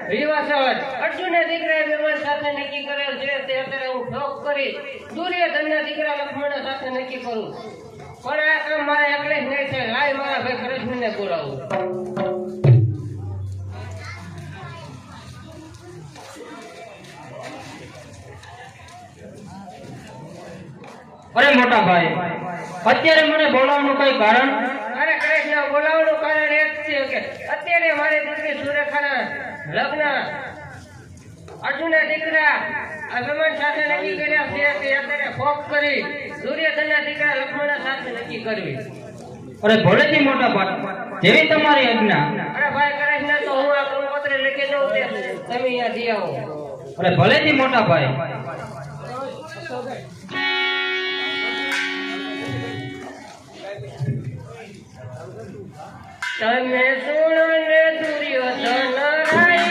વિવાસવત અર્જુનના દીકરા વિમાન સાથે નક્કી કરેલ છે તે અત્યારે હું ઠોક કરી દુર્યોધનના દીકરા લક્ષ્મણ સાથે નક્કી કરું પણ આ કામ મારે એકલે જ નહીં થાય લાય મારા ભાઈ કૃષ્ણને બોલાવું અરે મોટા ભાઈ અત્યારે મને બોલાવવાનું કઈ કારણ અરે કૃષ્ણ બોલાવવાનું કારણ એ જ છે કે અત્યારે મારી દીકરી સુરેખાના લગ્ન અર્જુનના દીકરા અભિમાન સાથે નક્કી કર્યા છે તે અત્યારે ફોક કરી દુર્યોધનના દીકરા લક્ષ્મણ સાથે નક્કી કરવી અરે ભોળેથી મોટા ભાઈ જેવી તમારી આજ્ઞા અરે ભાઈ કૃષ્ણ તો હું આ કંકોત્રી લખી દઉં તે તમે અહીંયા દઈ આવો અરે ભલેથી મોટા ભાઈ તમે સુણો ને દુર્યોધન રાય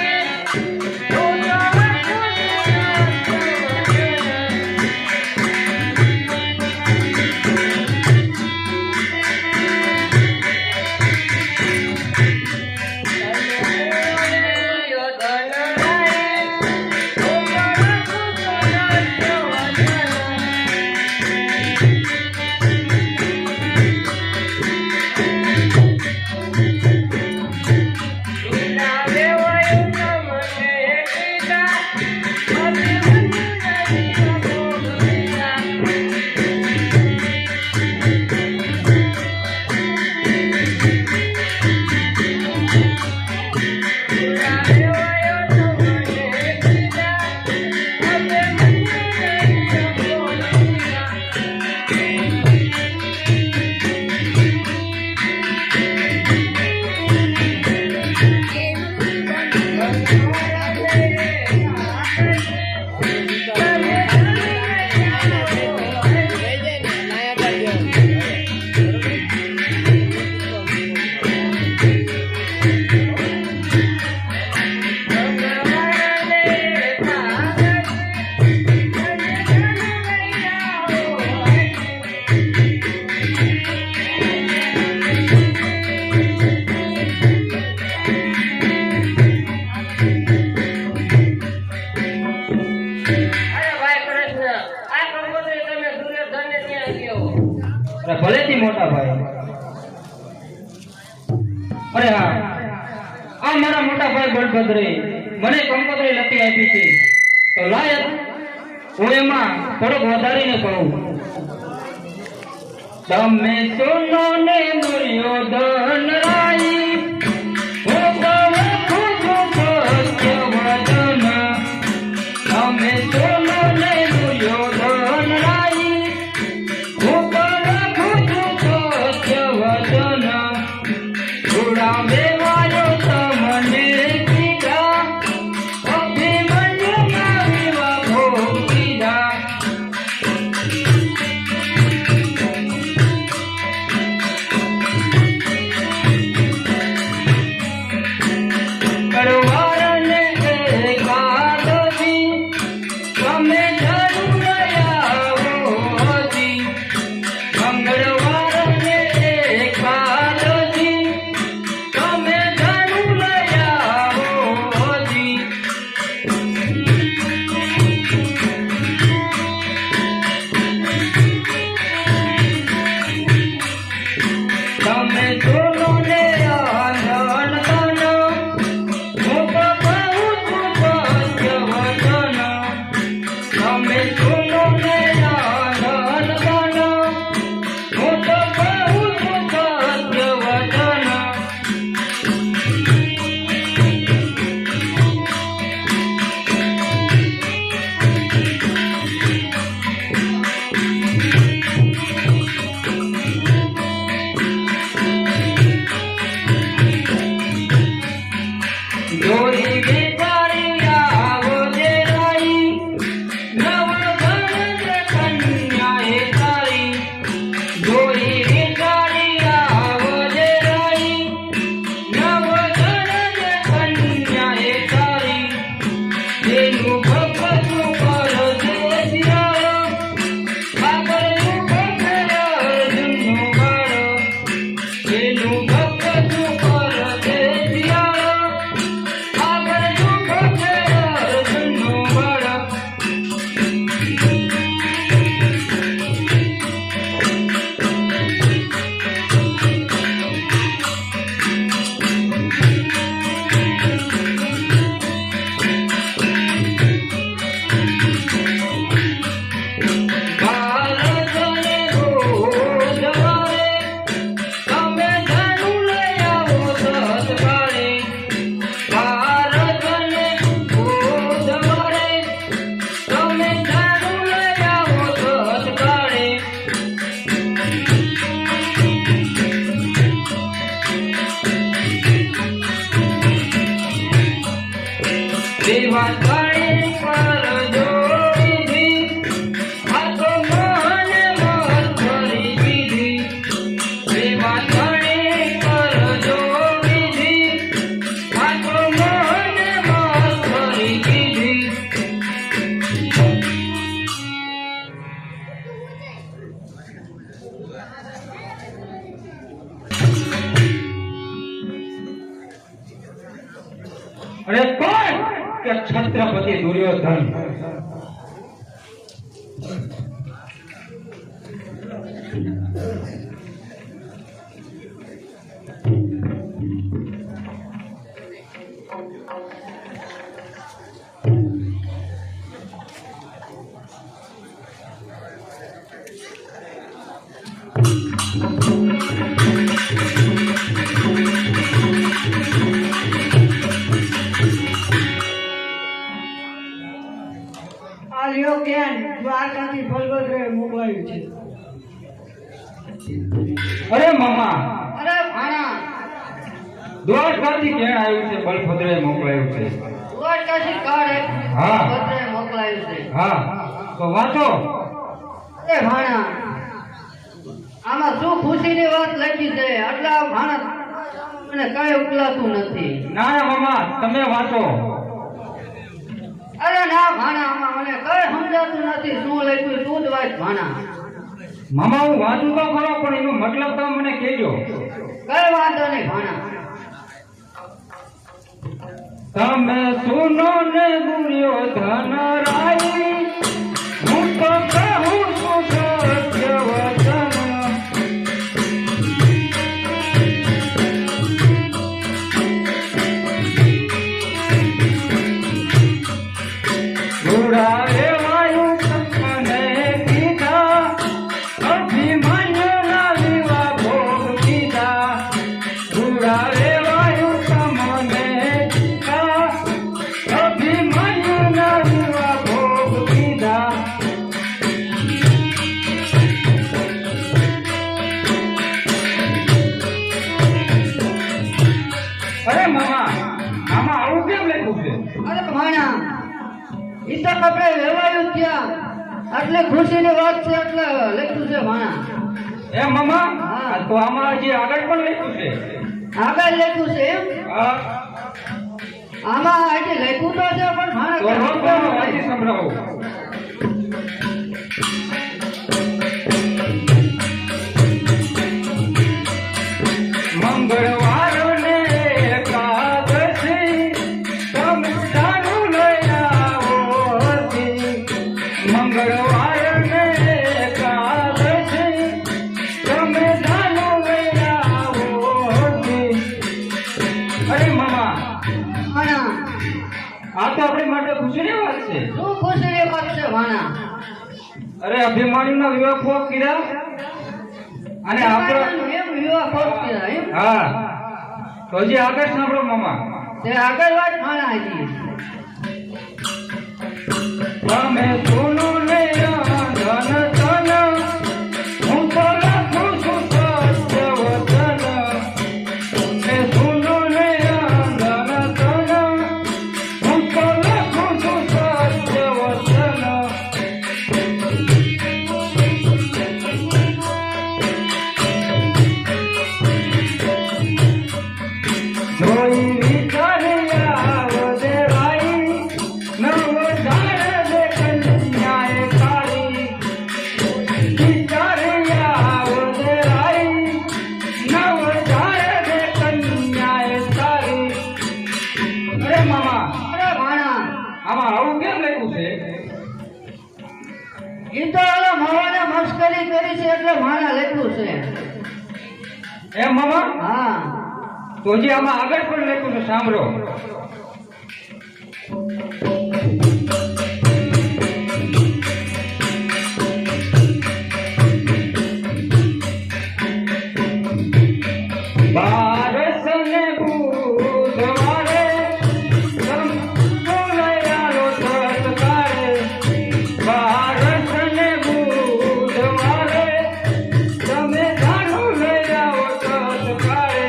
ભલેથી મોટા ભાઈ અરે હા આ મારા મોટા ભાઈ બળભદ્રે મને કંકોત્રી લખી આપી છે તો લાયક હું એમાં થોડુંક વધારીને કહું તમે સુનો ને દુર્યોધન રાય હું કહું ખુદ સત્યવદન તમે સુનો ને દુર્યોધન રાય હું કહું ખુદ સત્યવદન ઉડાવે વાયો તમને કીધા અભિમન્યુના વિવાહ ભોગીધા ધન. આ લ્યો કેન દ્વારકાથી બલભદ્રએ મોકલાયું છે. અરે મામા, અરે ભાણા, દ્વારકાથી કેણ આવ્યું છે? બલભદ્રએ મોકલાયું છે. દ્વારકાથી કાળે હા. બલભદ્રએ મોકલાયું છે. હા, તો વાંચો. અરે ભાણા, આમાં શું ખુશીની વાત લખી છે? આટલા ભાણા મને કઈ ઉકલાતું નથી. ના ના મામા, તમે વાંચો. અરે ના ભાણા, આમાં મને કઈ સમજાતું નથી. શું લખ્યું તું જ વાંચ ભાણા. મામા, હું વાંચું તો ખરો, પણ એનો મતલબ તમે મને કહેજો. કઈ વાંધો નહીં ભાણા. તમે સુનો ને દુર્યોધન રાય, હું તો કહું છું સત્ય વચન. ઉડાવે વાયુ તમને કીધા, અભિમન્યુના વિવાહ ભોગ કીધા. ઉડાવે વાયુ તમને કીધા, અભિમન્યુના વિવાહ ભોગ કીધા. અરે મામા, આમાં આવું કેમ લખ્યું છે? અરે ભાણા, ઈ તો કપડે વેવાયું ત્યાં. આટલી ખુશીની વાત છે એટલે લખ્યું છે ભાણા. એ મામા, હા. તો આમાં હજી આગળ પણ લખ્યું છે. આગળ લખ્યું છે એમ? હા, આમાં હજી લખ્યું તો છે પણ ભાણા તો રોકો, વાંચી સંભળાવો. મંગળવારને એકાદશી, તમે જાણું લઈ આવો છી. મંગળવારને એકાદશી, તમે જાણું લઈ આવો છી. અરે મામા, ભાણા, આ તો આપણી માટે ખુશીની વાત છે. શું ખુશીની વાત છે ભાણા? અરે અભિમાનીના વિવાહ ભોગ કર્યા અને આપણા એમ વિવાહ ખોટ કર્યા એમ? હા, તો હજી આગળ સાંભળો મામા. તે આગળ વાત ભાણા હજી. તમે સુનો ને ધન ધન, હું તો લખું છું સત્ય વચન. તમે સુનો ને ધન ધન, હું તો લખું છું સત્ય વચન. જોઈ વિચાર્યા વધેરાઈ, નવ ધાર દે કન્યાએ કાળી. વિચાર્યા વધેરાઈ, નવ ધાર દે કન્યાએ કાળી. અરે મામા, અરે ભાણા, આમાં આવું કેમ લખ્યું છે? ઈ તો ઓલો મોવાને મસ્કરી કરી છે એટલે ભાણા લખ્યું છે. એમ મામા, હા. તો હજી આમાં આગળ પણ લખ્યું છે, સાંભળો. બારસને બુધવારે, લયાલો સત્કારે. બારસને બુધવારે, તમે જાણું લઈ આવો સત્કારે.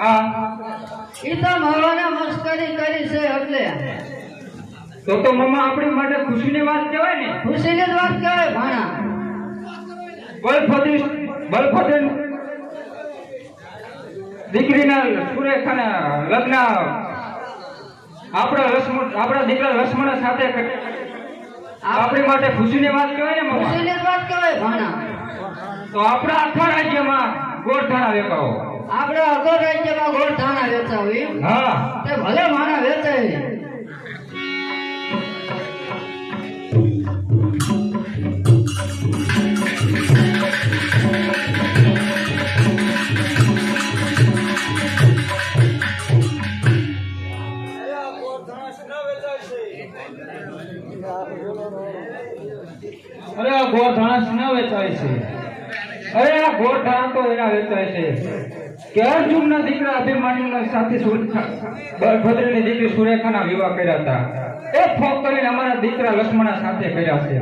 આ ઈ તો માવાને મસ્કરી કરી છે એટલે તો મામા આપણી માટે ખુશીની વાત કહેવાય ને. ખુશીની જ વાત કહેવાય ભાણા. બલફદેવ દીકરીના સુરેખાના લગ્ન આપણા દીકરા લક્ષ્મણ સાથે આપણી માટે ખુશીની વાત કહેવાય ને મામા. ખુશીની જ વાત કહેવાય ભાણા. તો આપણા આખા રાજ્યમાં ગોળધાણા વેપાવો. આપણે અગર રાજ્યમાં ગોળધાણા વેચાવી. હા તે ભલે માણા વેચાય. અરે આ ગોળધાણા ના વેચાય છે. અરે આ ગોળધાણા તો એના વેચાય છે કે અર્જુનના દીકરા અભિમન્યુના સાથે બલભદ્રની દીકરી સુરેખાના વિવાહ કર્યા હતા. એ ફોક કરીને અમારા દીકરા લક્ષ્મણ સાથે કર્યા છે.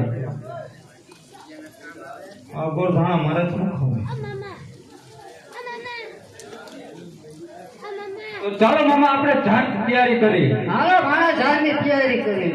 આ ગોળધાણા મારે જ ન ખાવું. તો ચાલો મામા આપણે ઝાડ તૈયારી કરી. હાલો ભાણા ઝાડની તૈયારી કરી.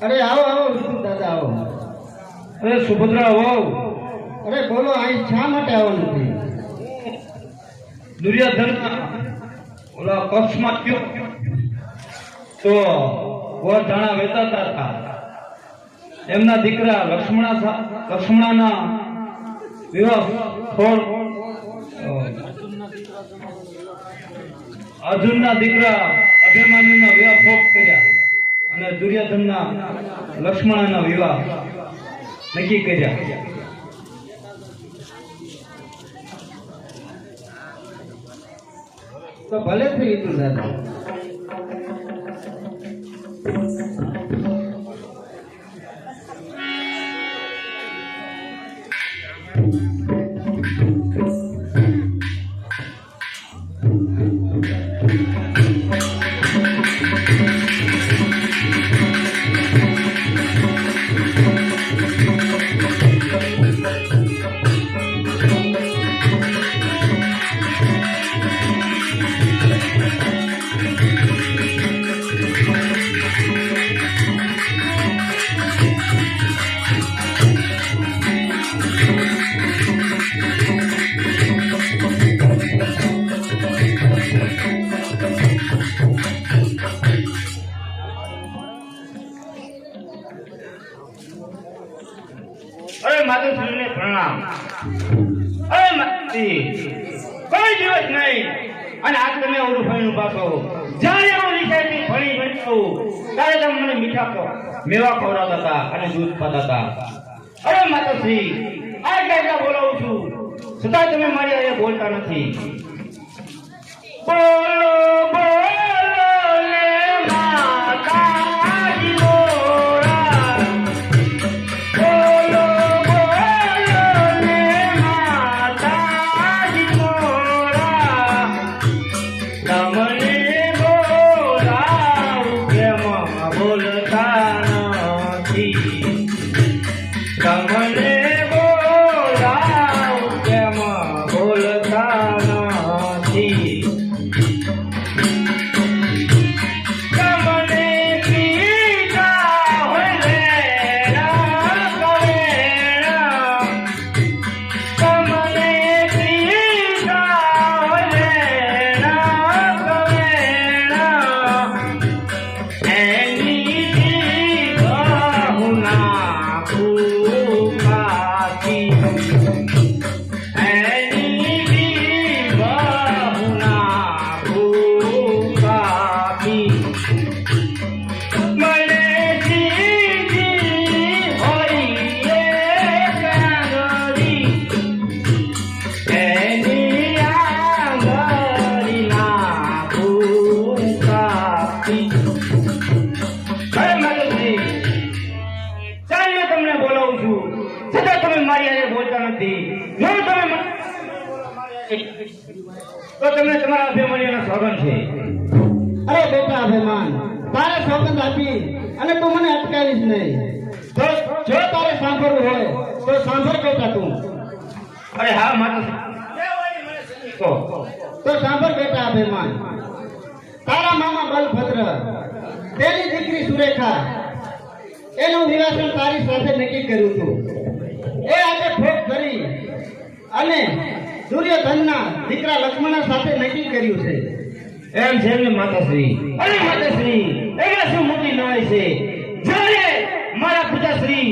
અરે આવો આવો વિષ્ણુ દાદા આવો. અરે સુભદ્રા વહુ, અરે બોલો અહીં શા માટે આવવાનું છે? દુર્યોધન ઓલા પક્ષમાં ગયો તો ગોળધાણા વેચાતા હતા. એમના દીકરા લક્ષ્મણાના વિવાહ અર્જુનના દીકરા અભિમન્યુના વિવાહ ફોક કર્યા અને દુર્યોધનના લક્ષ્મણના વિવાહ નક્કી કર્યા. તો ભલે થઈ વિષ્ણુ દાદા. અરે માતુશ્રીને પ્રણામ. અરે માતુશ્રી, કોઈ દિવસ નહીં અને આજ તમે ઓરું ફળીનું પાછો જ્યારે હું વિષયથી ફળી બનતું ત્યારે તમે મને મીઠા મેવા ખવડાવતા હતા અને દૂધ પાતા હતા. અરે માતુશ્રી, આ કેટલા બોલાવું છું છતાં તમે મારી આજે બોલતા નથી. બોલો બોલો લે માતાજી મોરા, બોલો બોલો લે માતાજી મોરા, તમને બોલાવું કેમ બોલતા નથી, તમને બોલાવું કેમ બોલતા નથી. નથી. જો તમે તો તમને તમારા અભિમાનીઓનો સોગંદ છે. અરે બેટા અભિમાન, તારે સોગંદ આપી અને તું મને અટકાવીશ નહીં. તો જો તારે સાંભળવું હોય તો સાંભળ બેટા તું. અરે હા માતા તો સાંભળ બેટા અભિમાન. તારા મામા બલભદ્ર, તેની દીકરી સુરેખા, એનું વિવાસન તારી સાથે નક્કી કર્યું હતું. એ આજે ભોગ કરી અને દુર્યોધનના દીકરા લક્ષ્મણ સાથે નક્કી કર્યું છે. એમ છે ને માતાશ્રી? અરે માતાશ્રી, એમાં શું મોટી નવાઈ છે? જ્યારે મારા પિતાશ્રી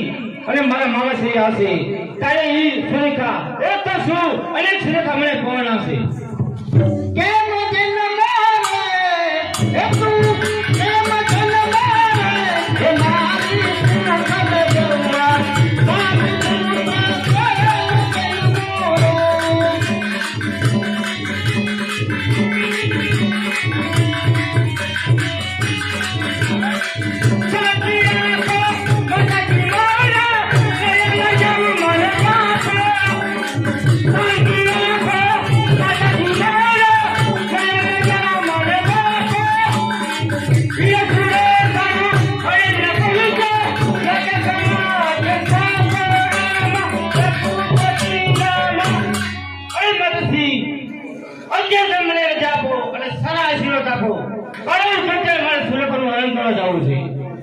અને મારા મામાશ્રી આવશે ત્યારે એ સુરેખા એક તો શું અનેક સુરેખા મને પવન આવશે. કેમ જન્મ મારે એ તું, કેમ જન્મ મારે એ મારી સુરેખા દેવવા, મારી સુરેખા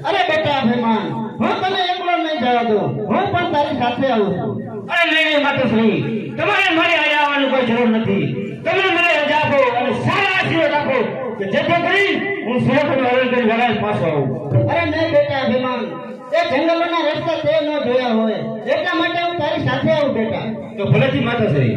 અરે બેટા અભિમાન, હું તને એકલો નહીં જવા દઉં, હું પણ તારી સાથે આવું છું. અરે નહીં માતાશ્રી, તમારે મારી અહીંયા આવવાની કોઈ જરૂર નથી. તમે મને રજા આપો અને સારા આશીર્વાદ આપો કે જેથી કરી હું સુરતનું હરણ કરી વગાડ પાછો આવું. અરે નહીં બેટા અભિમાન, એ જંગલોના રસ્તા તે ન જોયા હોય એટલા માટે હું તારી સાથે આવું બેટા. તો ભલેથી માતાશ્રી.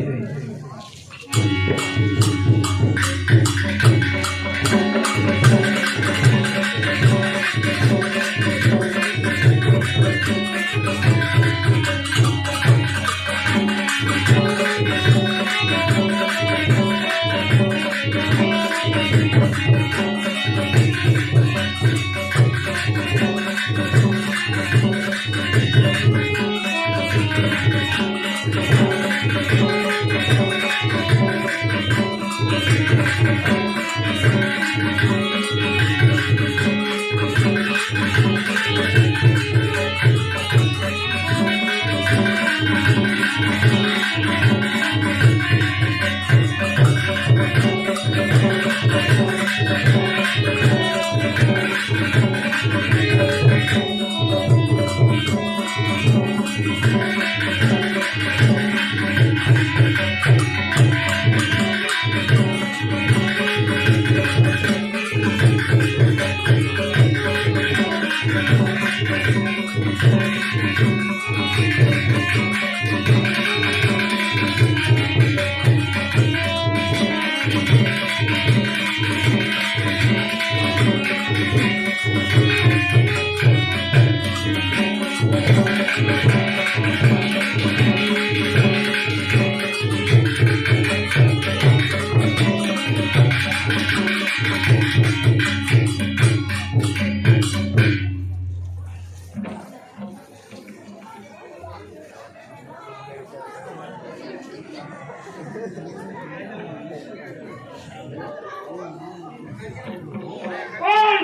કોણ?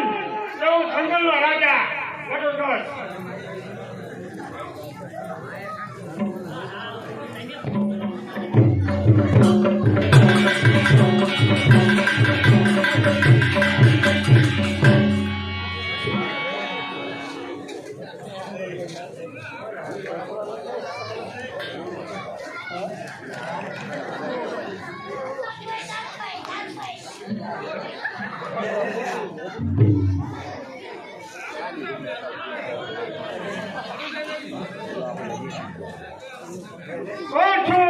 જંગલનો રાજા વડોદરા. કોણ છો?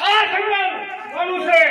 આ જંગલ કોનું છે?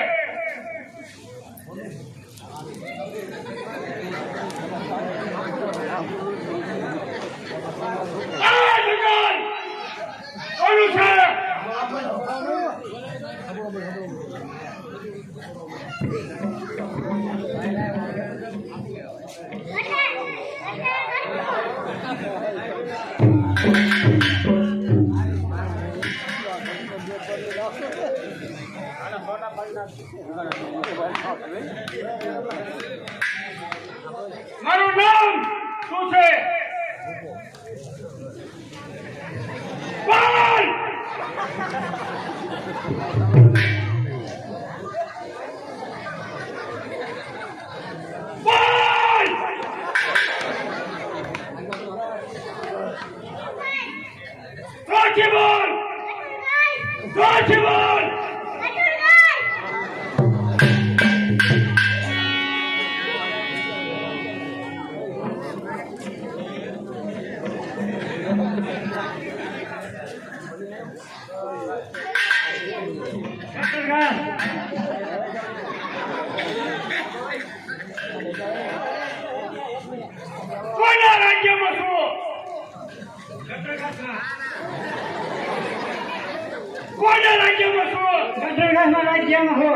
મારું નામ શું છે? બોલ! બોલ! જોરથી બોલ! જોરથી બોલ! કોના રાજ્યમાં છો? કોના રાજ્યમાં છો? ગટરગાસના રાજ્યમાં હો.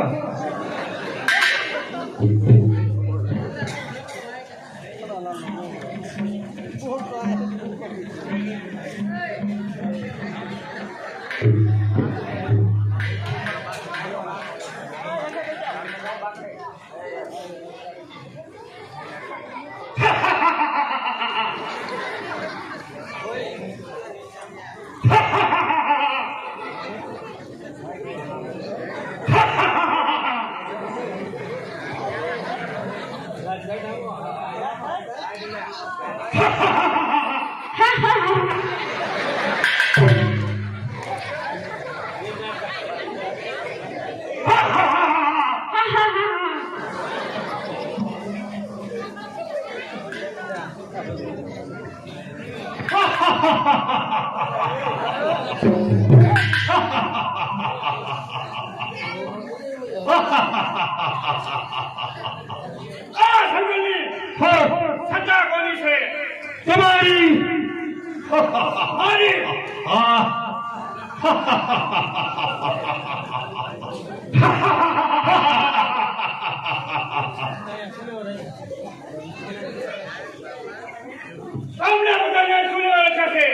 આ સંગની સત્તા કોની છે? તમારી. મારી. હા. તમને બધાને સુનેવાળા થશે.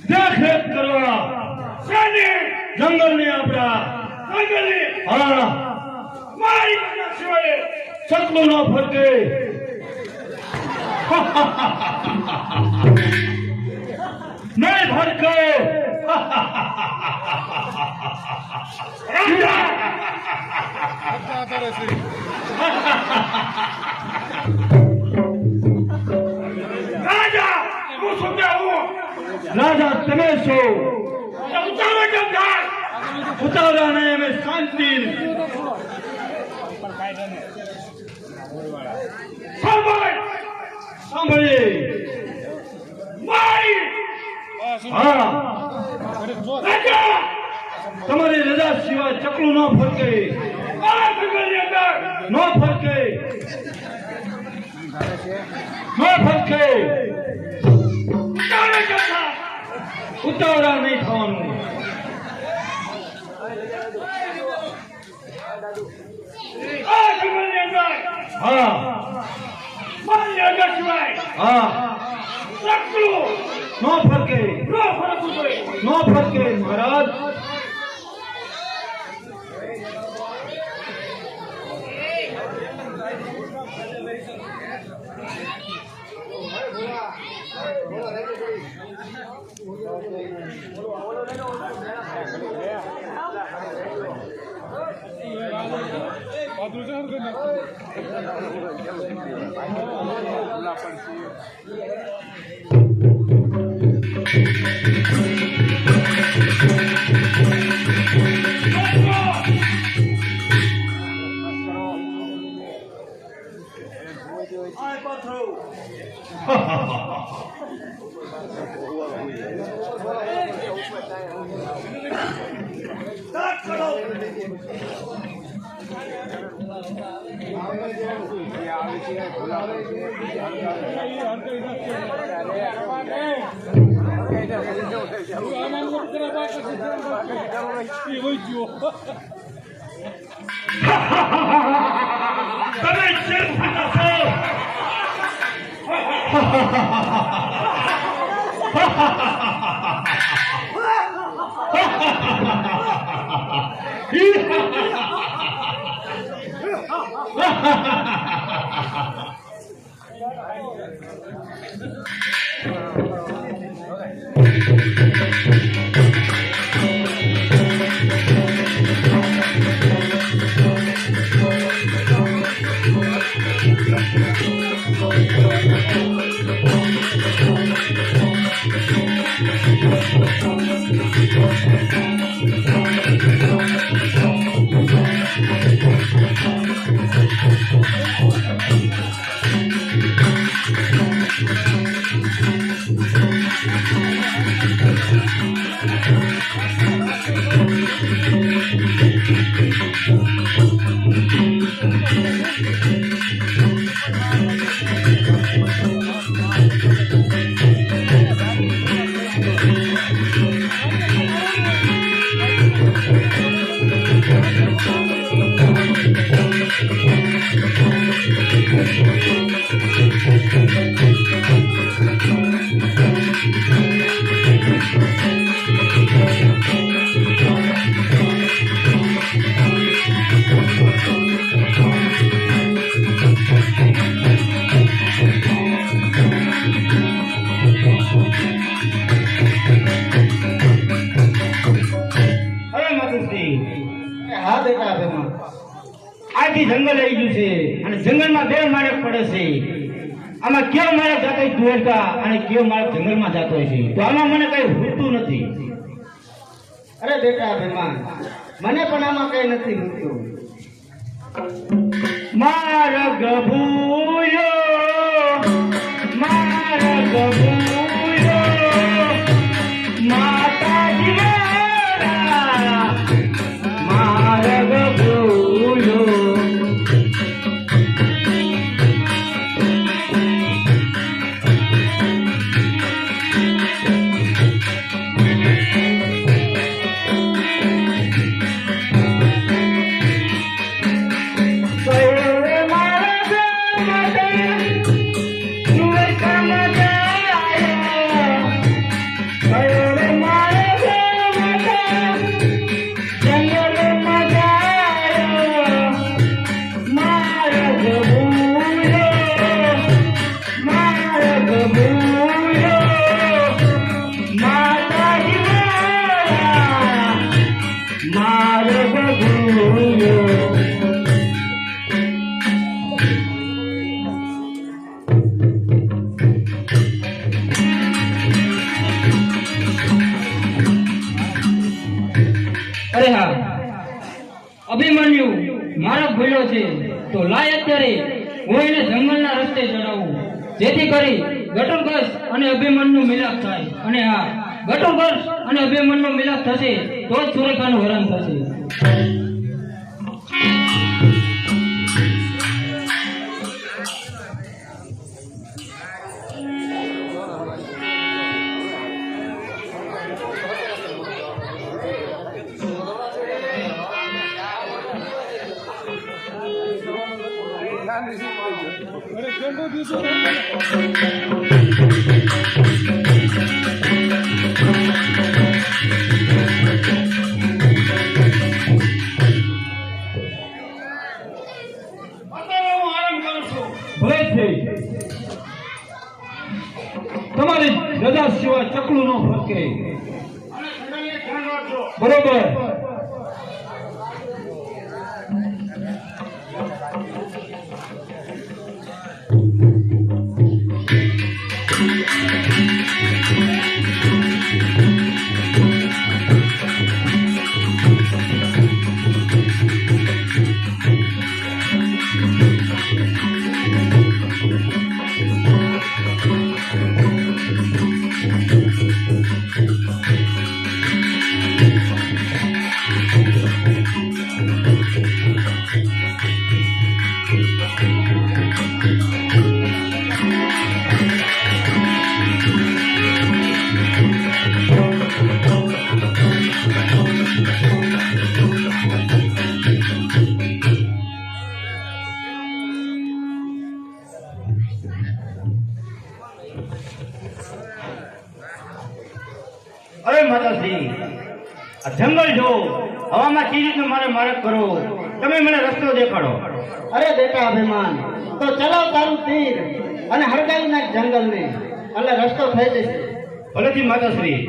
દેખરેખ કરવા શાને? જંગલની આપણા. જંગલની. હા. મારી બધા સિવાય ચકલું ન ફરકે. નહીં ફરકે. રાજા હું શું કહું? રાજા તમે છો. ઉતારો જમદાર. ઉતારા ને અમે શાંતિ. સાંભળ. સાંભળીએ. મારી. હા. રાજા તમારી રજા સિવાય ચકલું ન ફરકે. આ જંગલની અંદર ન ફરકે. ન ફરકે. ઉતારો જમદાર. ઉતાવળા નહીં થવાનું. આ જંગલની અંદર હા. મારી રજા સિવાય હા. ચકલું ન ફરકે. ન ફરકવું જોઈએ. ન ફરકે મહારાજ. તમે શેર ખાતા છો. હા બેટા અભિમાન, આખી જંગલ આવી ગયું છે અને જંગલમાં બે માણસ પડે છે. આમાં કેવો માણસ જતો હોય દ્વારકા અને કેવો માણસ જંગલમાં જતો હોય છે, તો આમાં મને કઈ ભૂલતું નથી. અરે બેટા અભિમાન, મને પણ આમાં કઈ નથી મૂકતું. માર્ગ ભૂલ્યો, માર્ગ ભૂલ્યો, માતાજી મારા માર્ગ ભૂલ્યો. અરે હા, અભિમન્યુ મારો ભૂલ્યો છે, તો લાય અત્યારે હું એને જંગલના રસ્તે ચડાવું, જેથી કરી ઘટોત્કચ અને અભિમન્યુ મિલાપ થાય. અને હા, ઘટોત્કચ અને અભિમન્યુ મિલાપ થશે તો જ સુરેખાનું હરણ થશે. તમારી રજા સિવાય ચકલું ન ફરકે. બરોબર. માતાશ્રી, આ જંગલ જો હવામાં કઈ રીતે મારે કરો, તમે મને રસ્તો દેખાડો. અરે બેટા અભિમાન, તો ચલાવ તારું તીર અને હળગાવી નાખ જંગલને, એટલે રસ્તો થઈ જશે. ભલેથી માતાશ્રી.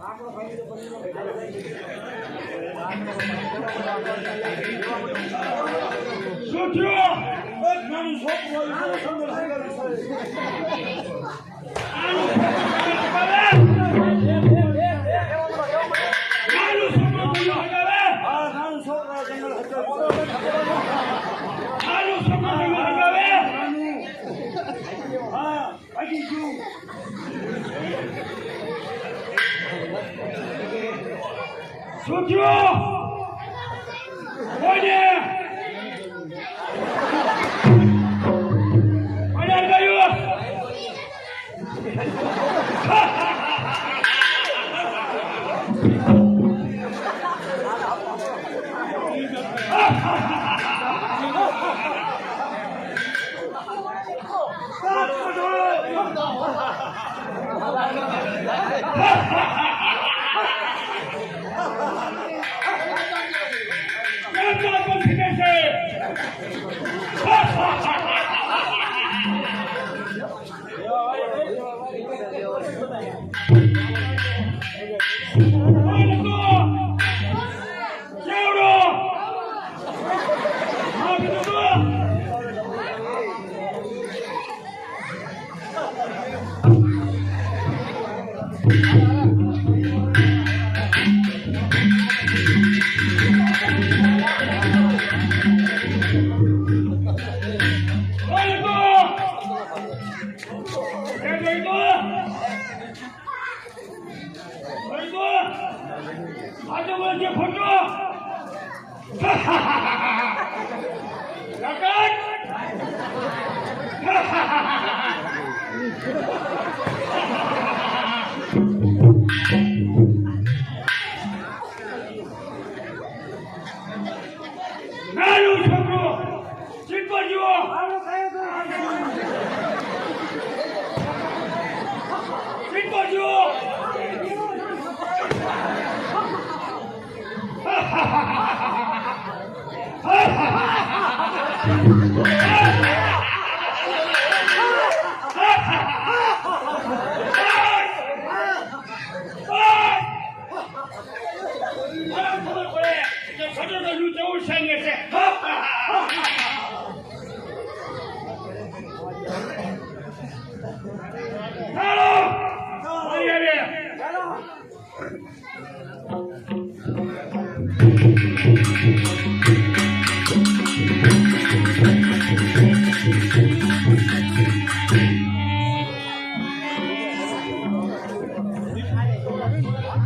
શું થયું? એક નાનું છોકરું આવ્યું છે, સંદર સંદર આનું શું થયું? કોને? કોને ગયું?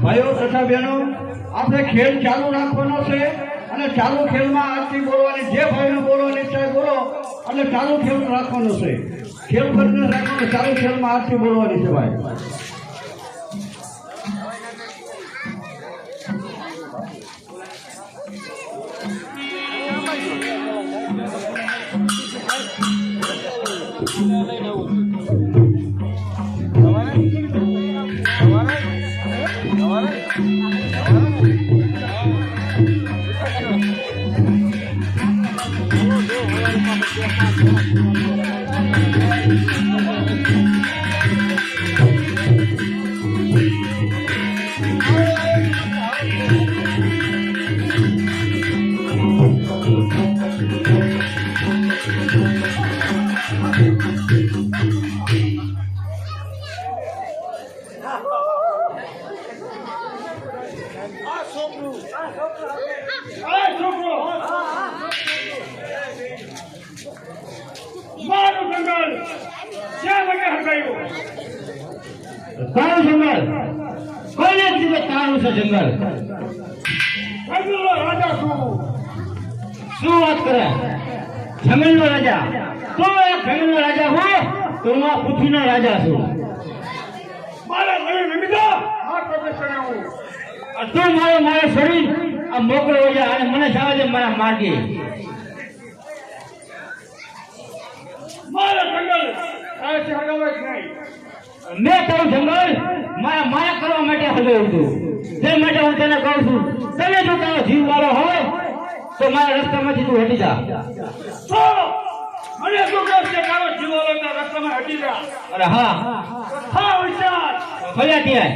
ભાઈઓ તથા બહેનો, આપણે ખેલ ચાલુ રાખવાનો છે અને ચાલુ ખેલમાં આજથી બોલવાની, જે ભાઈને બોલવાની ઈચ્છા હોય બોલો, અને ચાલુ ખેલ રાખવાનો છે. ખેલ કરીને રાખવાનો, ચાલુ ખેલમાં આજથી બોલવાની છે ભાઈ. મારું જંગલ ક્યાં લગે હરગાયું? તારું જંગલ કોને કીધું? તારું છે જંગલ. જંગલનો રાજા છું. શું વાત કરે? જંગલનો રાજા? તો એક જંગલનો રાજા હોય તો હું આ પૃથ્વીનો રાજા છું. મારા ઘરે નમીદા આ પ્રદેશને હું તું મારો શરીર આ મોકળો હોય અને મને જવા દે મારા માર્ગે. મારા જંગલ તારાથી હરગાવાય જ નહીં. મેં તારું જંગલ મારા માયા કરવા માટે હગાવ્યું હતું. તે માટે હું તને કહું છું, તને જો તારો જીવ વાળો હોય તો મારા રસ્તામાંથી તું હટી જા. તો મને શું કહે છે? તારો જીવોના રસ્તામાં હટી જા. અરે હા, હા વિચાર ફર્યા ત્યાં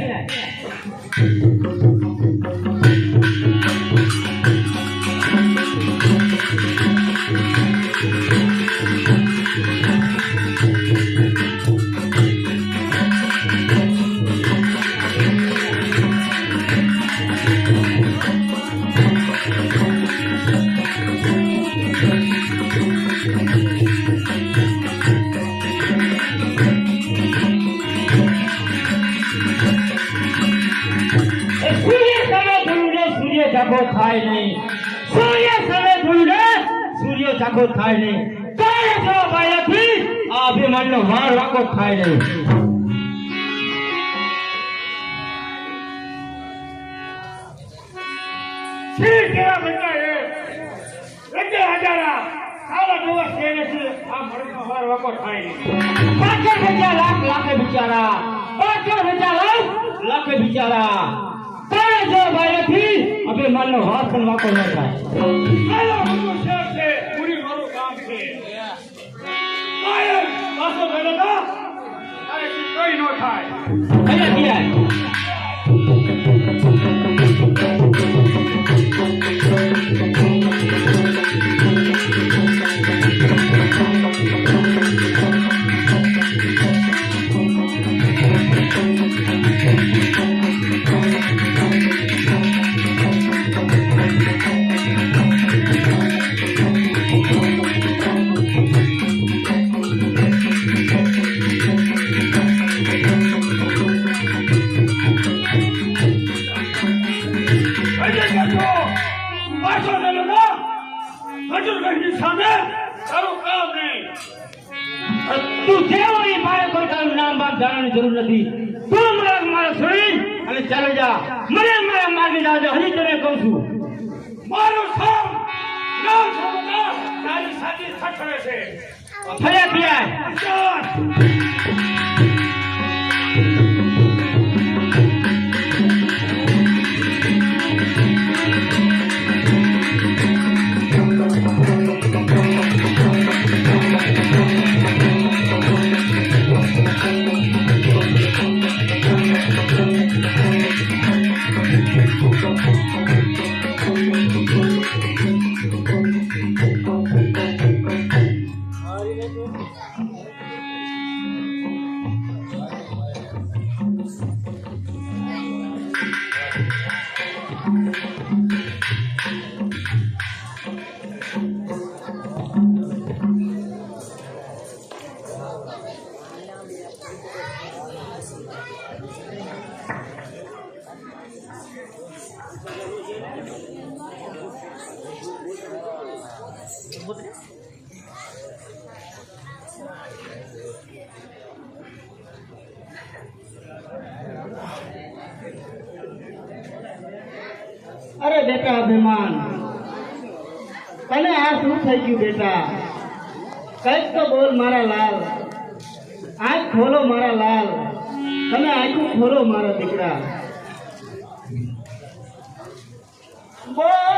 ચાખો થાય નહીં. સૂર્ય સવે ધૂળે સૂર્ય ચાખો થાય નહીં. તારે જો ભાઈથી આ અભિમાનનો વાર વાકો થાય નહીં. શ્રી કેવા બચાએ એટલે હજારા આવા દિવસ કેને છે આ મરનો વાર વાકો થાય નહીં. પાછળ હજાર લાખે બિચારા, પાછળ હજાર લાખે બિચારા. તારે જો ભાઈથી અભિમાનનો વાર પણ વાકો ન થાય. આલો મોટો શહેર છે પૂરી મારું કામ છે આયર પાછો ગયો તો અરે કઈ ન થાય. અહીંયા પાછો ગયો તો હજુ કઈ સામે તારું કામ નહીં. તું જેવો એ મારે કોઈ તારું નામ બાપ જાણવાની જરૂર નથી. તું મારા છોડી અને ચાલી જા. મને મારા માર્ગે જાજે. હજી તને કહું છું મારું નામ નામ છોડો તારી સાચી થઠરે છે. ફર્યા ફર્યા ચાલ અરે બેટા અભિમાન, તને આ શું થઈ ગયું બેટા? કંઈક તો બોલ મારા લાલ. આંખ ખોલો મારા લાલ. તમે આંખું ખોલો મારા દીકરા. બોલો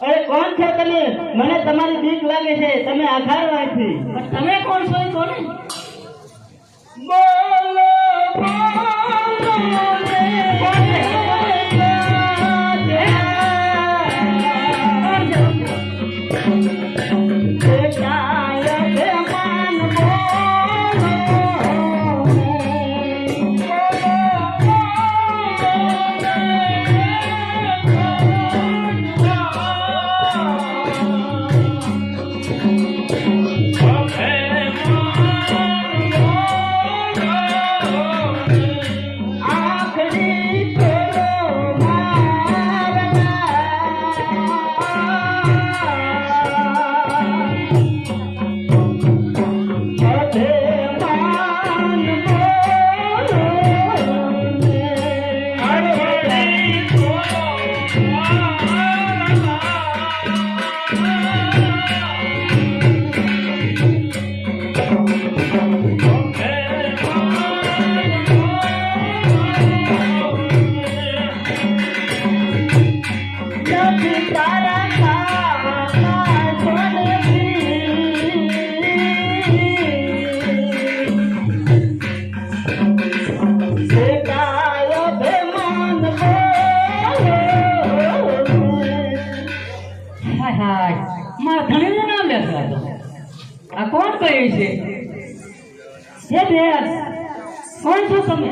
અરે કોણ છો તમે? મને તમારી બીક લાગે છે. તમે આઘાર વાંચી. તમે કોણ છો એ કોને? બોલો મારા ધણીનું નામ લેતા આ કોણ કહે છે? હે બેન, કોણ છો તમે?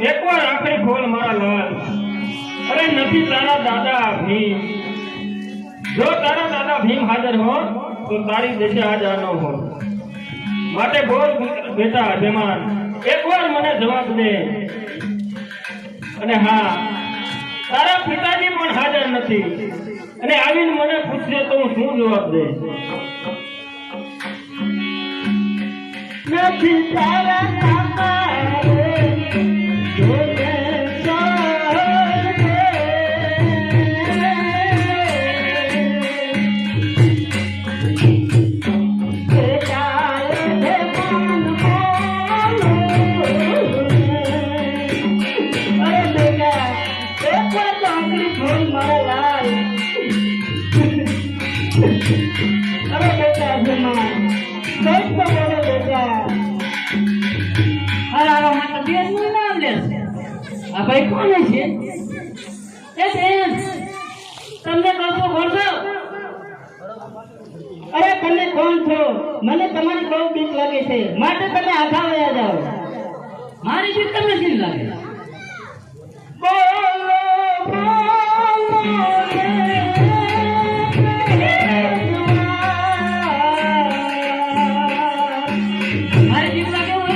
એકવાર આંખડી ખોલ મારા લાલ. અરે નથી તારા દાદા ભીમ. જો તારા દાદા ભીમ હાજર હો તો તારી દશા આજ ન હો. માટે બોલ બેટા અભિમાન, એકવાર મને જવાબ દે. અને હા, તારા પિતાજી પણ હાજર નથી અને આવીને મને પૂછશે તો હું શું જવાબ દે? નથી તારા કાકા આ ભાઈ કોણ છે? એ બેન, તમને કશો ખોલશો? અરે તમે કોણ છો? મને તમારી બહુ બીક લાગે છે, માટે તમે આઘા વયા જાઓ. મારી બીક તમને શી લાગે? મારી બીક લાગે હોય?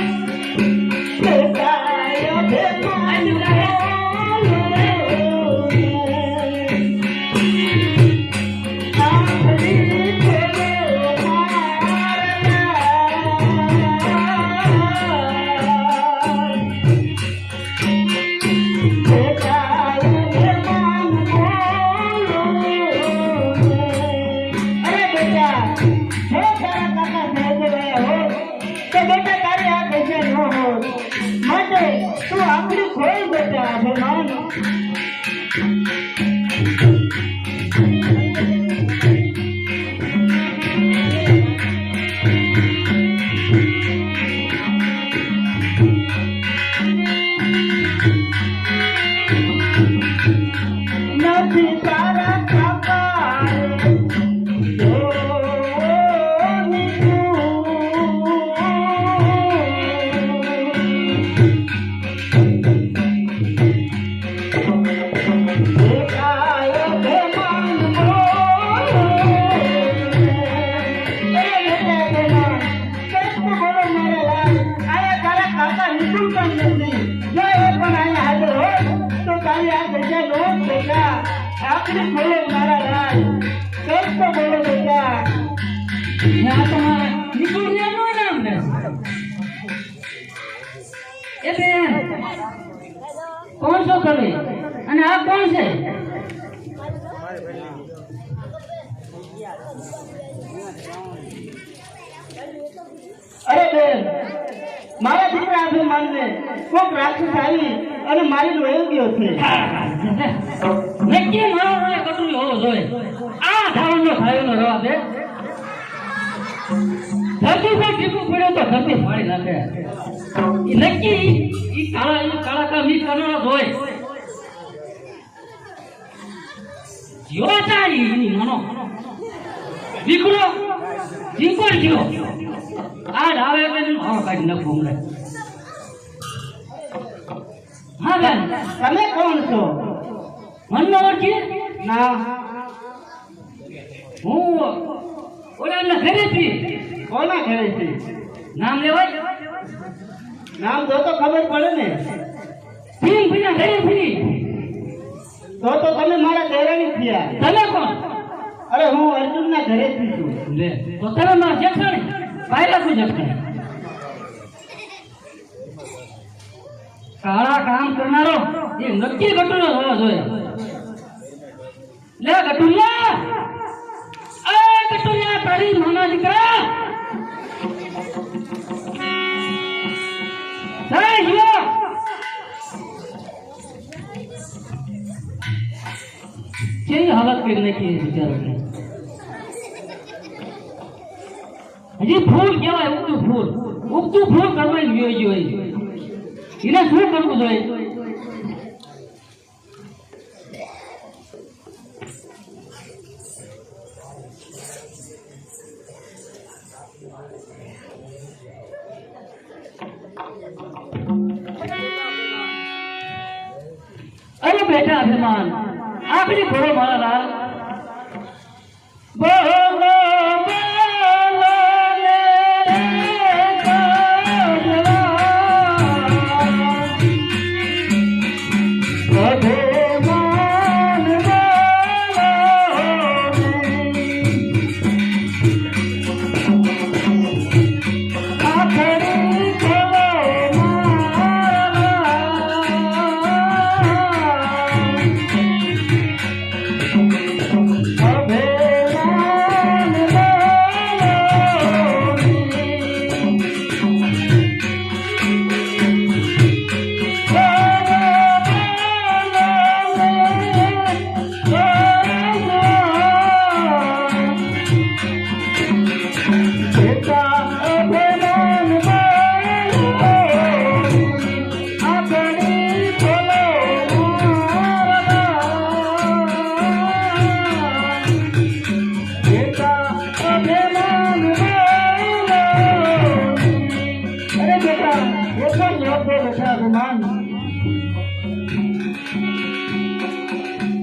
તું આંગળી ખોલ બેટા અભિમાન. નથી તારા કાકા બોલો મારા લાલ, કંઈક તો બોલો બેટા. આ તમારે નીકળ્યાનું નામ ને એ બેન કોણ છો તમે અને આ કોણ છે? અરે બેન, મારા દીકરા અભિમાનને કોક રાક્ષસ આવી અને મારી વહી ગયો છે. નક્કી મારો રોય કટુરી હોવો જોઈએ. આ ધાવણનો ખાયેલો રવા દે. ધરતી પર ટીપું પડ્યો તો ધરતી ફાડી નાખે. ઈ નક્કી ઈ કાળા કામ ઈ કરવાનો જ હોય. જીવો ચાલી એની મનો દીકરો જીવો જીવો આ ડાવે એટલે હા કાઢી નાખું હમણાં. હા બેન તમે કોણ છો? મનનો ઓળખી? ના. હું ઓલા ઘરેથી. કોના ઘરેથી? નામ લેવાય? નામ જો તો ખબર પડે ને. ફીમ ફીના ઘરેથી. તો તમે મારા દેરાણી થયા. તમે કોણ? અરે હું અર્જુનના ઘરેથી છું. લે તો તમે મારા જેઠાણી પાયલા શું જેઠાણી? કાળા કામ કરનારો એ નક્કી ગટુલો હોવો જોઈએ. લે ગટુલિયા, આ ગટુલિયા તારી નાના દીકરા જય જીવો. કેવી હાલત કરી નાખી બિચારાને. હજી ફૂલ કહેવાય, ઉગતું ફૂલ કરવાની ગયો જોઈએ. એને શું કરવું જોઈએ? અરે બેટા અભિમાન, આખરી ખોરો મારા લાલ. બોલો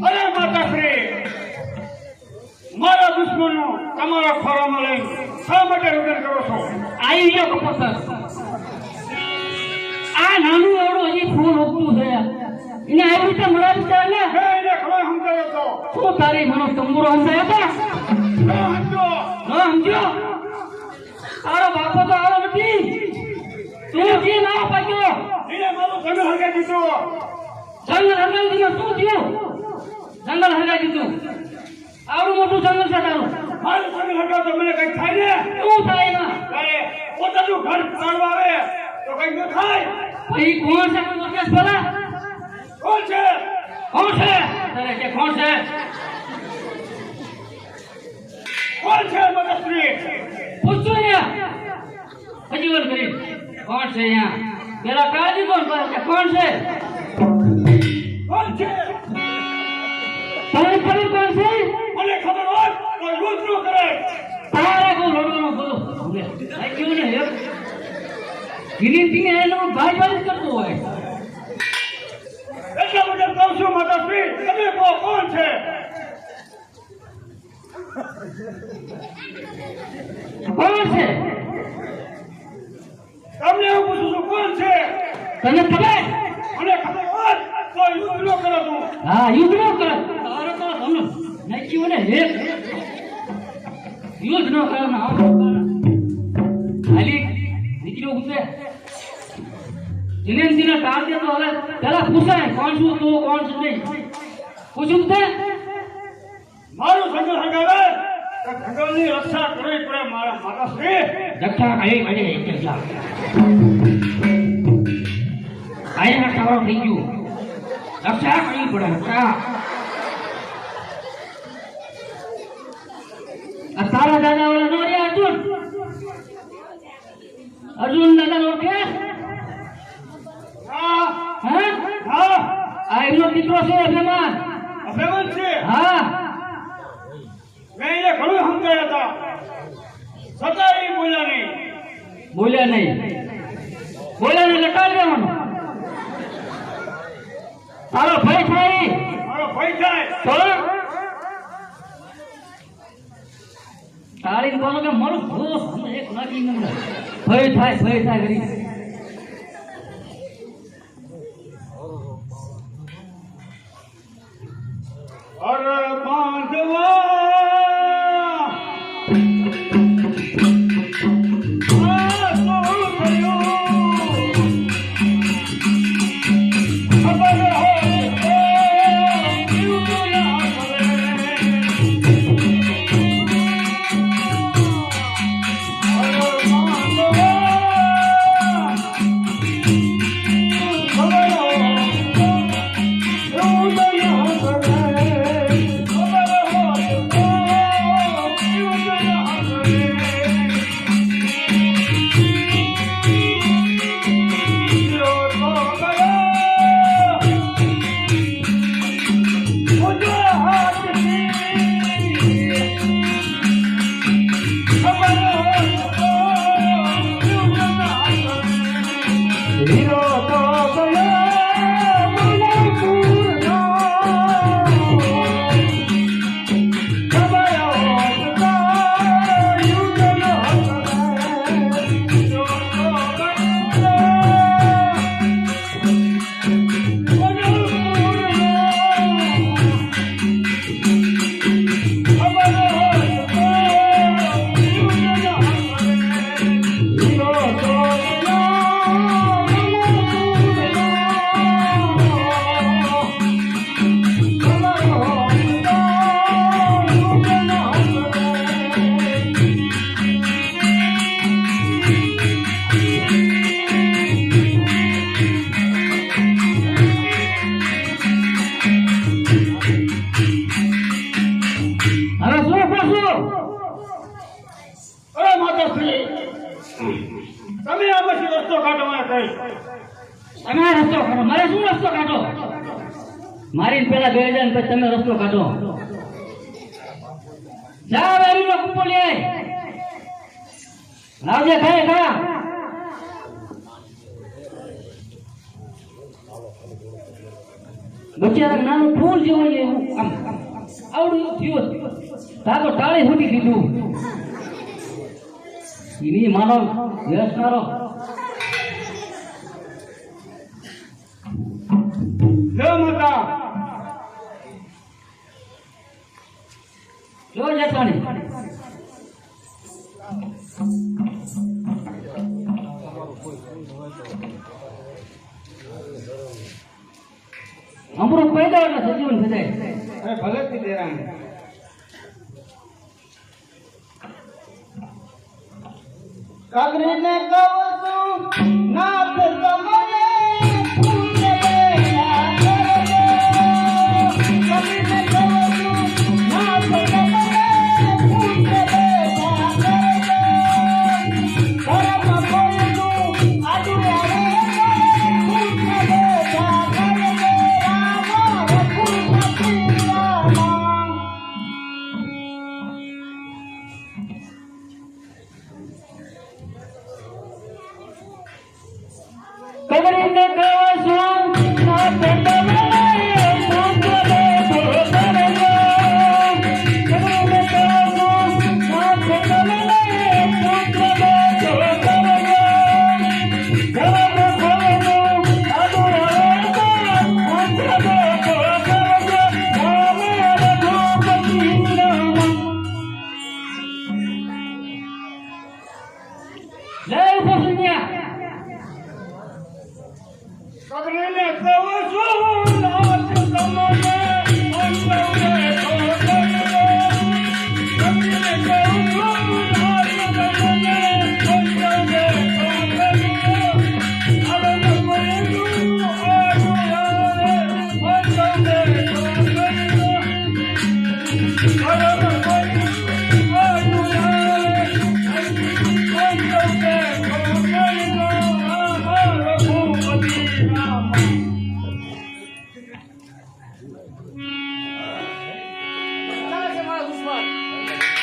અરે માતાશ્રી, મારા દુશ્મનો તમારા ખોરામાં લઈ શા માટે રુદન કરો છો? આવી ગયો કપોતર. આ નાનું એવડું હજી ફૂલ ઉગતું છે એને આવી રીતે મળાવી ચાલે. હે એને ખબર સમજાયો તો શું તારી મનો તંબુરો સમજાયો હતો? સમજો. સમજો તારો બાપો તો આવો નથી. તું જે ના પાક્યો એને મારું જંગલ હરગાઈ દીધું. જંગલ હરગાઈ દીધું. શું થયું? જંગલ હરગાઈ દીધું. આવડું મોટું જંગલ છે તારું. મારું જંગલ હરગાવ તો મને કઈ થાય ને? શું થાય એમાં? અરે પોતાનું ઘર કાઢવા આવે તો કઈ ન થાય. પછી કોણ છે? કોઈ વખત બોલા. કોણ છે? કોણ છે? તારે કે કોણ છે? કોણ છે માતાશ્રી? પૂછજો ને. હજી વાર કરી કોણ છે અહીંયા? પેલા કાજી કોણ કે કોણ છે? કોણ છે? તમને ખબર કોણ છે? મને ખબર હોય તો યુદ્ધ ન કરે. તારે કોઈ લડવાનું બોલો. આ કેવું ને યાર ધીરે ધીરે એનો ભાઈ કરતો હોય. એટલા માટે કહું છું માતાશ્રી, તમે કહો કોણ છે? કોણ છે? તમને હું પૂછું છું કોણ છે? તને ખબર? મને ખબર હોય તો યુદ્ધ ન કરો તું. હા યુદ્ધ ન કરે. તારે તો એક યુદ્ધ ન કરવાના ખાલી દીકરીઓ પૂછે દિનેશજીને ટાળ દે તો હવે પેલા પૂછાય કોણ શું તો કોણ શું નહીં પૂછ્યું તે મારું સંગ હગાવે તો જંગલની રક્ષા કરવી પડે મારા માતાશ્રી. રક્ષા કઈ પડે કેટલા આયા ટાવર થઈ ગયું રક્ષા કરવી પડે રક્ષા આ તારા દાદા વાળા નો રે અર્જુન દાદા નો કે હા હા હા આ એમનો દીકરો છે અભિમાન અભિમાન છે. હા મેં એને ઘણું સમજાયા હતા છતાં એ બોલ્યા નહીં. બોલ્યા નહીં લટાડ દેવાનો તારો ભય થાય મારો ભય થાય તો તાળી બોલો કે મારું ભૂસ એક નાખી નંબર ભય થાય કરી અરે બાંધવા તમે આ પછી રસ્તો કાઢો મને કહી. તમે આ રસ્તો કાઢો મારે શું રસ્તો કાઢો મારી પેલા બે જાય પછી તમે રસ્તો કાઢો જાવ એમનો કૂપો લે લાવજે ખાય ખા બચ્ચારા નાનું ફૂલ જેવું એવું આમ આવડું થયું તાતો ટાળી ફૂટી દીધું એની માનો યશ મારો લે માતા જો જતાણી અમૃત પૈદા એટલે સજીવન થઈ જાય અરે ભલે થી દેરાણી કાગરીને કહું છું નાથ તમને પૂછે ના કરજો કાગરીને કહું છું નાથ તમને પૂછે ના કરજો ધર્મ કોઈનું આદુ આવે પૂછે ના કરજો રામ રઘુપતિ રામ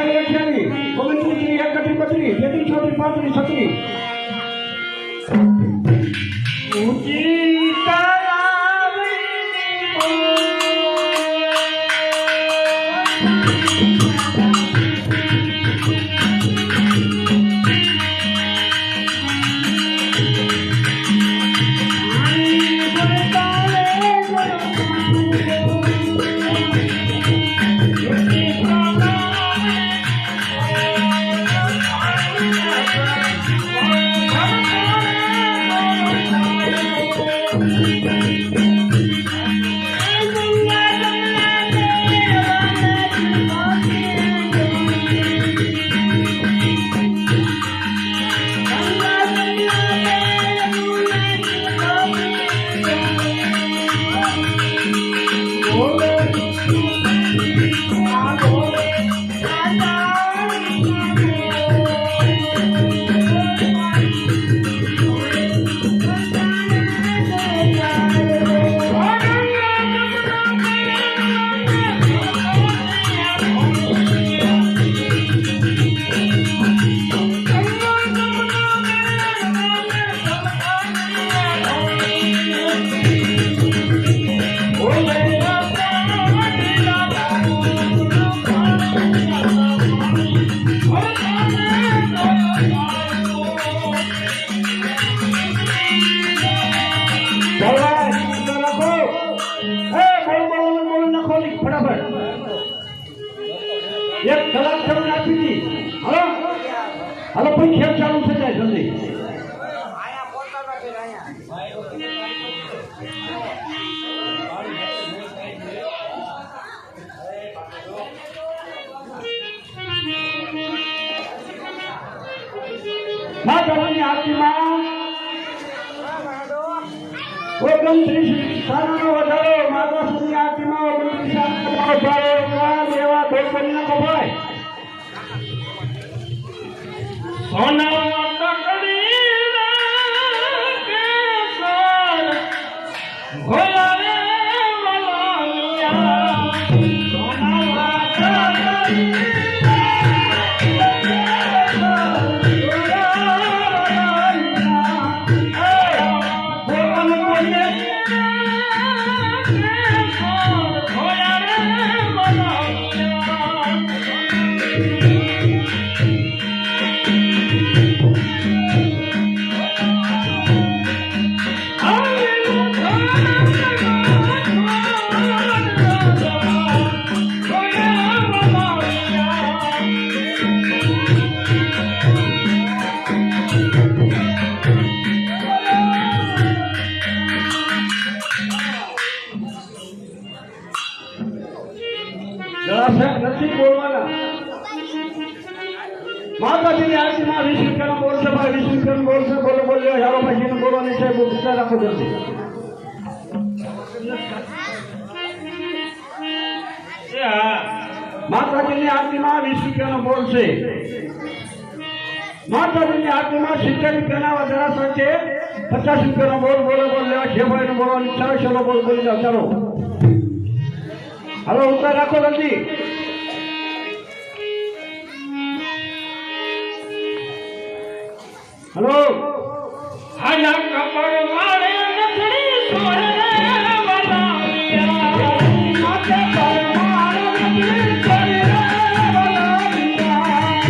88 29 31 32 33 34 36 ઊંચી તળાવની Oh, કલાક તમને આપી હતી હાલો હાલો પછી ખેલ ચાલુ થઈ જાય જલ્દી માતાજીની આરતીમાં ઓગણત્રીસ સારાનો વધારો માતાજીની આરતીમાં ઓગણત્રીસ સારાનો વધારો એવા ભોજપુરી ના ભાઈ સોના ટકડીના કેસર ઘોલાવે વલાલિયા સોના ટકડીના નથી બોલવાના માતાજીની આરતીમાં 20 રૂપિયાનો બોલશે ભાઈ 20 રૂપિયાનો બોલશે બોલો બોલ્યો યારો પછી બોલવાની છે વિચાર રાખો જલ્દી માતાજીની આરતીમાં 20 રૂપિયાનો બોલશે માતાજીની આરતીમાં 70 રૂપિયાના વધારા સાથે 50 રૂપિયાનો બોલ બોલો બોલ લેવા છે ભાઈને બોલવાની ઈચ્છા હોય ચલો બોલ બોલી જાઓ ચાલો હાલો ઉત્તર રાખો જલ્દી હલો આના કપડ વાળે નથડી સોરે વલાલિયા માથે પર મારે નથડી સોરે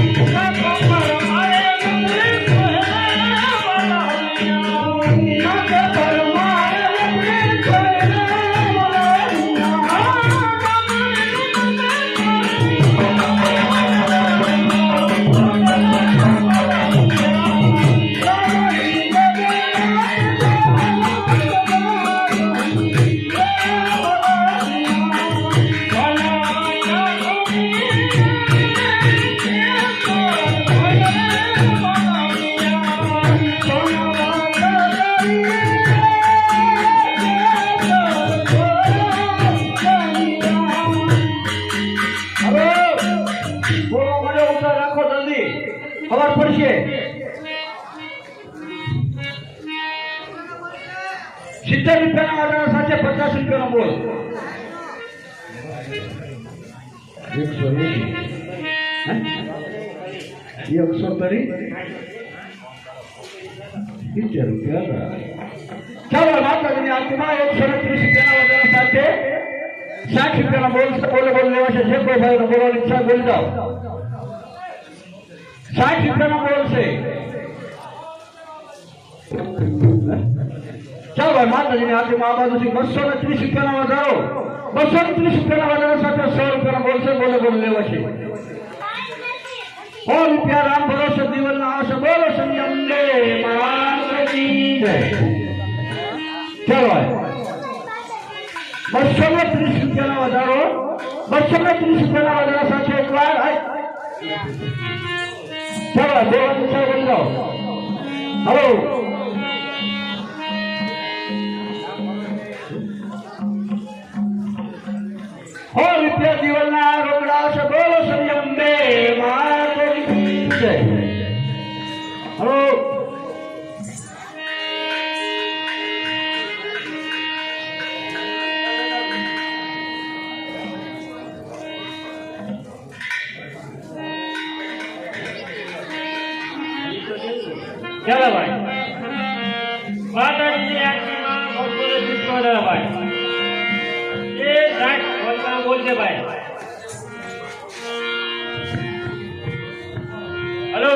વલાલિયા કપડ વાળે નથડી સોરે વલાલિયા માથે પર મારે નથડી સોરે ખબર પડશે 70 રૂપિયાના વધારા સાથે 50 રૂપિયાનો બોલ 170 રૂપિયા ચાલો માતાજીની આરતીમાં 130 રૂપિયાના વધારા સાથે 60 રૂપિયાનો બોલ બોલે બોલ લેવા છે જે કોઈ ભાઈનો બોલવાની ઈચ્છા બોલી જાઓ 60 રૂપિયાનો બોલ છે ચાલો ભાઈ માતાજીની આરતીમાં આ બાજુથી 230 રૂપિયાનો વધારો 230 રૂપિયાના વધારા સાથે 100 રૂપિયાનો બોલ છે બોલે બોલ લેવા છે 100 રૂપિયા રામ ભરોસે દિવલના આવશે બોલો સંયમ દે માતાજી જય ચાલો 230 રૂપિયાનો વધારો 230 રૂપિયાના વધારા સાથે એકવાર ચાલો દેવાની ઈચ્છા બની જાઓ હલો રૂપિયા દિવસના રોકડા આવશે બોલો સંયમ બે માતાજી જય હલો ચાલો ભાઈ માતાજીની આરતીમાં બપોરે શીખવાડે ભાઈ એ 60 બોલતા બોલજે ભાઈ હલો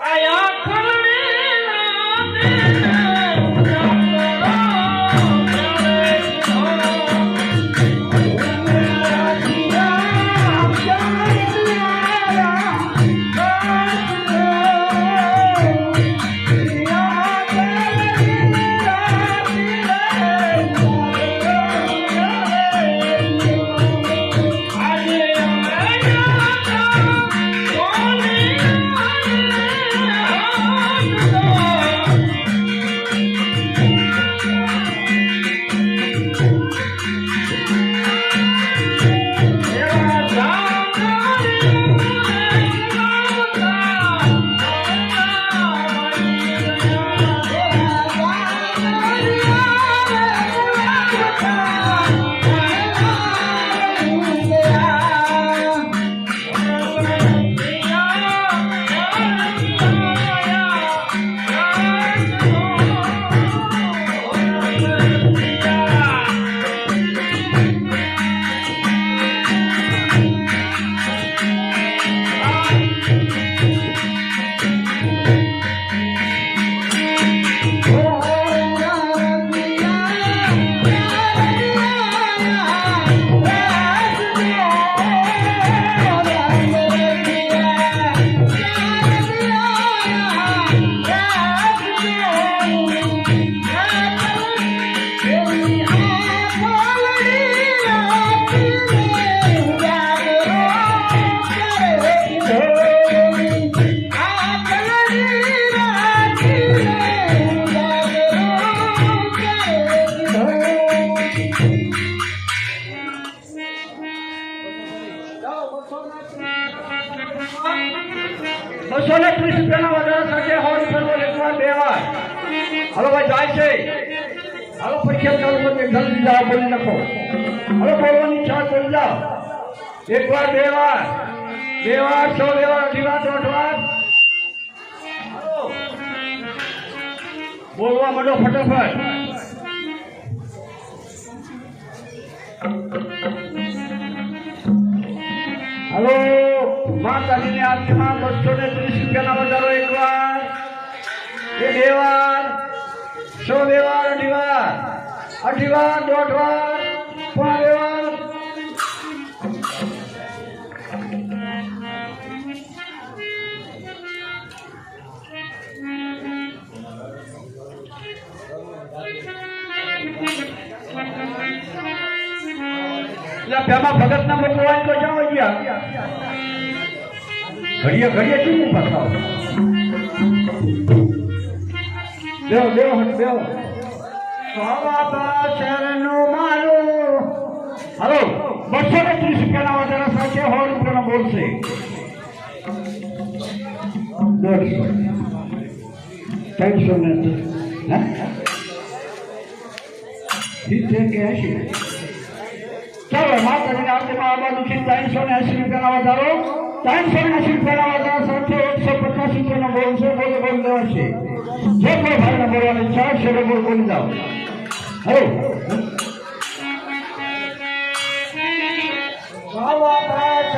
આયા ખલડી ના ₹230 વધારા સાથે 100 રૂપિયાનો એકવાર 2 વાર. હાલો ભાઈ જાય છે. હાલો પરીક્ષા ચાલુ કરી જલ્દી જાઓ બોલી નાખો. હાલો બોલવાની ઈચ્છા કરી જાઓ. એકવાર 2 વાર 100 લેવા 2 વાર 3 વાર. હાલો બોલવા માંડો ફટાફટ. હાલો માતાજીની આરતીમાં 230 રૂપિયાનો વધારો એકવાર 2 વાર 100 વાર 2 વાર 8 વાર 1.5 વાર 5 વાર. પેમાં ભગત ના મોકલવા તો જાઓ ગયા ઘડીએ ઘડીએ શું પાછા બેહો શરણનું મારું. હાલો 230 રૂપિયાના વધારા સાથે 100 રૂપિયાનો બોલશે. 300 ને ઠીક છે કે 80. ચાલો માતાજીની આરતીમાં આ બાજુથી 380 રૂપિયાનો વધારો 380 રૂપિયાના વધારા સાથે 150 રૂપિયાનો બોલ છે. બોલો બોલ દેવાશે. જે કોઈ ભાઈને બોલવાની ઈચ્છા છે બોલ બોલી જાઓ. હેલો